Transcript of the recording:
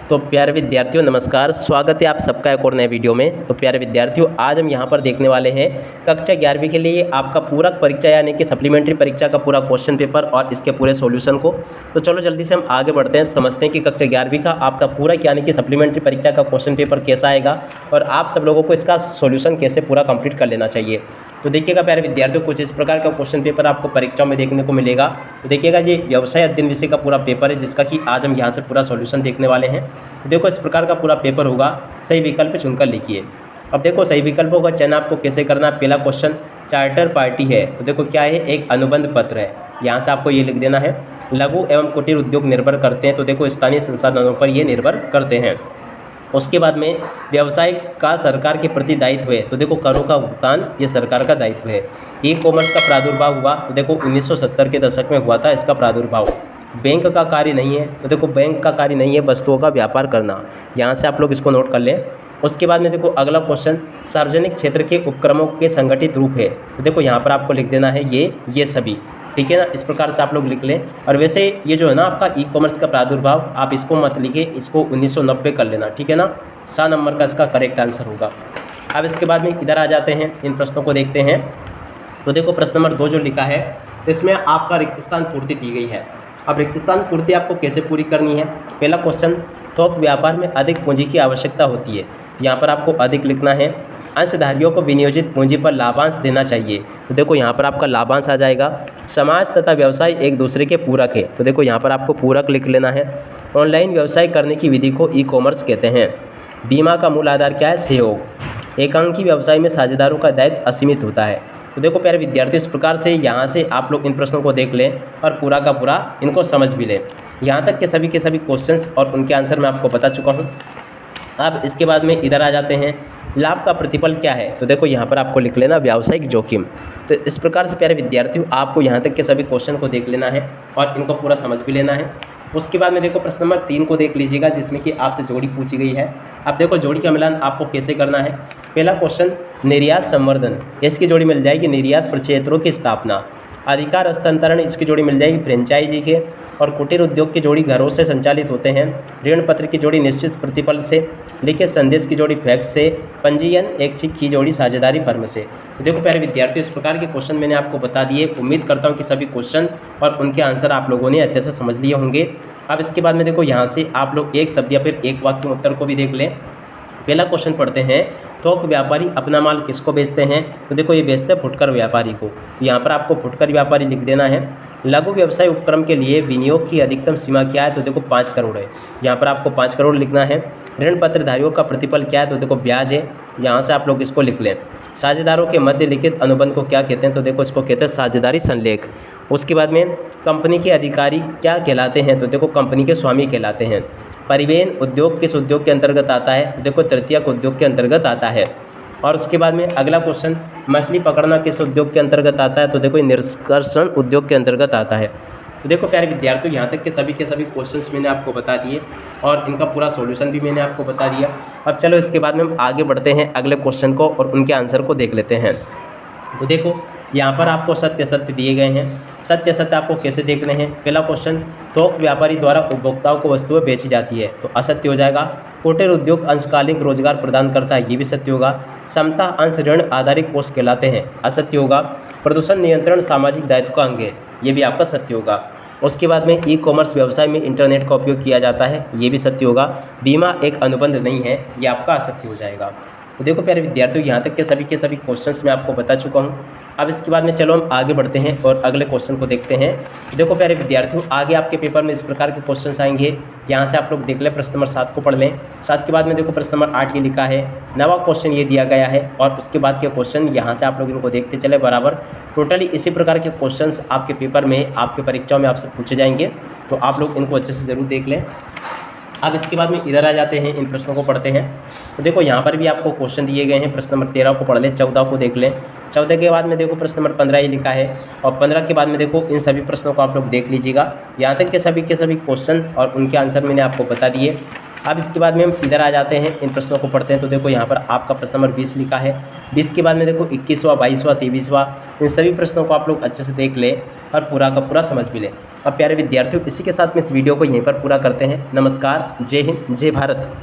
तो प्यारे विद्यार्थियों नमस्कार, स्वागत है आप सबका एक और नए वीडियो में। तो प्यारे विद्यार्थियों, आज हम यहाँ पर देखने वाले हैं कक्षा 11वीं के लिए आपका पूरक परीक्षा यानी कि सप्लीमेंट्री परीक्षा का पूरा क्वेश्चन पेपर और इसके पूरे सॉल्यूशन को। तो चलो जल्दी से हम आगे बढ़ते हैं, समझते हैं कि कक्षा 11वीं का आपका पूरक यानी कि सप्लीमेंट्री परीक्षा का क्वेश्चन पेपर कैसा आएगा और आप सब लोगों को इसका सॉल्यूशन कैसे पूरा कंप्लीट कर लेना चाहिए। तो देखिएगा प्यारे विद्यार्थियों, कुछ इस प्रकार का क्वेश्चन पेपर आपको परीक्षाओं में देखने को मिलेगा। तो देखिएगा, ये व्यवसाय अध्ययन विषय का पूरा पेपर है जिसका कि आज हम यहाँ से पूरा सॉल्यूशन देखने वाले हैं। तो देखो, इस प्रकार का पूरा पेपर होगा, सही विकल्प चुनकर लिखिए। अब देखो, सही विकल्पों का चयन आपको कैसे करना है। पहला क्वेश्चन, चार्टर पार्टी है, तो देखो क्या है, एक अनुबंध पत्र है। यहाँ से आपको ये लिख देना है। लघु एवं कुटीर उद्योग निर्भर करते हैं, तो देखो स्थानीय संसाधनों पर ये निर्भर करते हैं। उसके बाद में व्यवसाय का सरकार के प्रति दायित्व है, तो देखो करों का भुगतान ये सरकार का दायित्व है। ई कॉमर्स का प्रादुर्भाव हुआ, तो देखो 1970 के दशक में हुआ था इसका प्रादुर्भाव। बैंक का कार्य नहीं है, तो देखो बैंक का कार्य नहीं है वस्तुओं का व्यापार करना। यहाँ से आप लोग इसको नोट कर लें। उसके बाद में देखो अगला क्वेश्चन, सार्वजनिक क्षेत्र के उपक्रमों के संगठित रूप है, तो देखो यहाँ पर आपको लिख देना है ये सभी, ठीक है ना। इस प्रकार से आप लोग लिख लें। और वैसे ये जो है ना आपका ई कॉमर्स का प्रादुर्भाव, आप इसको मत लिखिए, इसको 1990 कर लेना, ठीक है ना। 7 नंबर का इसका करेक्ट आंसर होगा। अब इसके बाद में इधर आ जाते हैं, इन प्रश्नों को देखते हैं। तो देखो प्रश्न नंबर 2 जो लिखा है, इसमें आपका रिक्त स्थान पूर्ति दी गई है। अब रिक्त स्थान पूर्ति आपको कैसे पूरी करनी है। पहला क्वेश्चन, थोक व्यापार में अधिक पूंजी की आवश्यकता होती है, यहाँ पर आपको अधिक लिखना है। अंशधारियों को विनियोजित पूंजी पर लाभांश देना चाहिए, तो देखो यहाँ पर आपका लाभांश आ जाएगा। समाज तथा व्यवसाय एक दूसरे के पूरक है, तो देखो यहाँ पर आपको पूरक लिख लेना है। ऑनलाइन व्यवसाय करने की विधि को ई कॉमर्स कहते हैं। बीमा का मूल आधार क्या है, सहयोग। एकांकी व्यवसाय में साझेदारों का दायित्व असीमित होता है। तो देखो प्यारे विद्यार्थी, इस प्रकार से यहाँ से आप लोग इन प्रश्नों को देख लें और पूरा का पूरा इनको समझ भी लें। यहाँ तक के सभी क्वेश्चंस और उनके आंसर मैं आपको बता चुका हूँ। अब इसके बाद में इधर आ जाते हैं, लाभ का प्रतिफल क्या है, तो देखो यहाँ पर आपको लिख लेना व्यावसायिक जोखिम। तो इस प्रकार से प्यारे विद्यार्थियों, आपको यहाँ तक के सभी क्वेश्चन को देख लेना है और इनको पूरा समझ भी लेना है। उसके बाद में देखो प्रश्न नंबर 3 को देख लीजिएगा, जिसमें कि आपसे जोड़ी पूछी गई है। अब देखो जोड़ी का मिलान आपको कैसे करना है। पहला क्वेश्चन, निर्यात संवर्धन, इसकी जोड़ी मिल जाएगी निर्यात प्रक्षेत्रों की स्थापना। अधिकार हस्तांतरण, इसकी जोड़ी मिल जाएगी फ्रेंचाइजी के। और कुटीर उद्योग की जोड़ी घरों से संचालित होते हैं। ऋण पत्र की जोड़ी निश्चित प्रतिफल से। लिखित संदेश की जोड़ी फैक्स से। पंजीयन ऐच्छिक की जोड़ी साझेदारी फर्म से। तो देखो प्यारे विद्यार्थियों, इस प्रकार के क्वेश्चन मैंने आपको बता दिए। उम्मीद करता हूँ कि सभी क्वेश्चन और उनके आंसर आप लोगों ने अच्छे से समझ लिए होंगे। अब इसके बाद में देखो यहाँ से आप लोग एक शब्द या फिर एक वाक्य उत्तर को भी देख लें। पहला क्वेश्चन पढ़ते हैं, थोक व्यापारी अपना माल किसको बेचते हैं, तो देखो ये बेचते हैं फुटकर व्यापारी को। यहाँ पर आपको फुटकर व्यापारी लिख देना है। लघु व्यवसाय उपक्रम के लिए विनियोग की अधिकतम सीमा क्या है, तो देखो 5 करोड़ है, यहाँ पर आपको 5 करोड़ लिखना है। ऋण पत्रधारियों का प्रतिफल क्या है, तो देखो ब्याज है, यहाँ से आप लोग इसको लिख लें। साझेदारों के मध्य लिखित अनुबंध को क्या कहते हैं, तो देखो इसको कहते हैं साझेदारी संलेख। उसके बाद में कंपनी के अधिकारी क्या कहलाते हैं, तो देखो कंपनी के स्वामी कहलाते हैं। परिवहन उद्योग किस उद्योग के अंतर्गत आता है, तो देखो तृतीयक उद्योग के अंतर्गत आता है। और उसके बाद में अगला क्वेश्चन, मछली पकड़ना किस उद्योग के अंतर्गत आता है, तो देखो निष्कर्षण उद्योग के अंतर्गत आता है। तो देखो प्यारे विद्यार्थियों, यहाँ तक के सभी क्वेश्चंस मैंने आपको बता दिए और इनका पूरा सॉल्यूशन भी मैंने आपको बता दिया। अब चलो इसके बाद में हम आगे बढ़ते हैं, अगले क्वेश्चन को और उनके आंसर को देख लेते हैं। तो देखो यहाँ पर आपको सत्य असत्य दिए गए हैं। सत्य असत्य आपको कैसे देखने हैं। पहला क्वेश्चन, थोक व्यापारी द्वारा उपभोक्ताओं को वस्तुएं बेची जाती है, तो असत्य हो जाएगा। कुटीर उद्योग अंशकालिक रोजगार प्रदान करता है, ये भी सत्य होगा। समता अंश ऋण आधारित कोष कहलाते हैं, असत्य होगा। प्रदूषण नियंत्रण सामाजिक दायित्व का अंग है, ये भी आपका सत्य होगा। उसके बाद में ई कॉमर्स व्यवसाय में इंटरनेट का उपयोग किया जाता है, ये भी सत्य होगा। बीमा एक अनुबंध नहीं है, ये आपका असत्य हो जाएगा। तो देखो प्यारे विद्यार्थियों, यहाँ तक के सभी क्वेश्चंस मैं आपको बता चुका हूँ। अब इसके बाद में चलो हम आगे बढ़ते हैं और अगले क्वेश्चन को देखते हैं। देखो प्यारे विद्यार्थियों, आगे आपके पेपर में इस प्रकार के क्वेश्चंस आएंगे, यहाँ से आप लोग देख लें। प्रश्न नंबर 7 को पढ़ लें। 7 के बाद में देखो प्रश्न नंबर 8 ये लिखा है, नवा क्वेश्चन ये दिया गया है और उसके बाद के क्वेश्चन यहाँ से आप लोग इनको देखते चले बराबर। टोटली इसी प्रकार के क्वेश्चन आपके पेपर में, आपके परीक्षाओं में आपसे पूछे जाएंगे, तो आप लोग इनको अच्छे से ज़रूर देख लें। अब इसके बाद में इधर आ जाते हैं, इन प्रश्नों को पढ़ते हैं। तो देखो यहाँ पर भी आपको क्वेश्चन दिए गए हैं। प्रश्न नंबर 13 को पढ़ लें, 14 को देख लें। 14 के बाद में देखो प्रश्न नंबर 15 ये लिखा है और 15 के बाद में देखो इन सभी प्रश्नों को आप लोग देख लीजिएगा। यहाँ तक के सभी क्वेश्चन और उनके आंसर मैंने आपको बता दिए। अब इसके बाद में हम इधर आ जाते हैं, इन प्रश्नों को पढ़ते हैं। तो देखो यहाँ पर आपका प्रश्न नंबर 20 लिखा है। 20 के बाद में देखो 21वां, 22वां, 23वां, इन सभी प्रश्नों को आप लोग अच्छे से देख लें और पूरा का पूरा समझ भी लें। अब प्यारे विद्यार्थियों, इसी के साथ में इस वीडियो को यहीं पर पूरा करते हैं। नमस्कार, जय हिंद, जय भारत।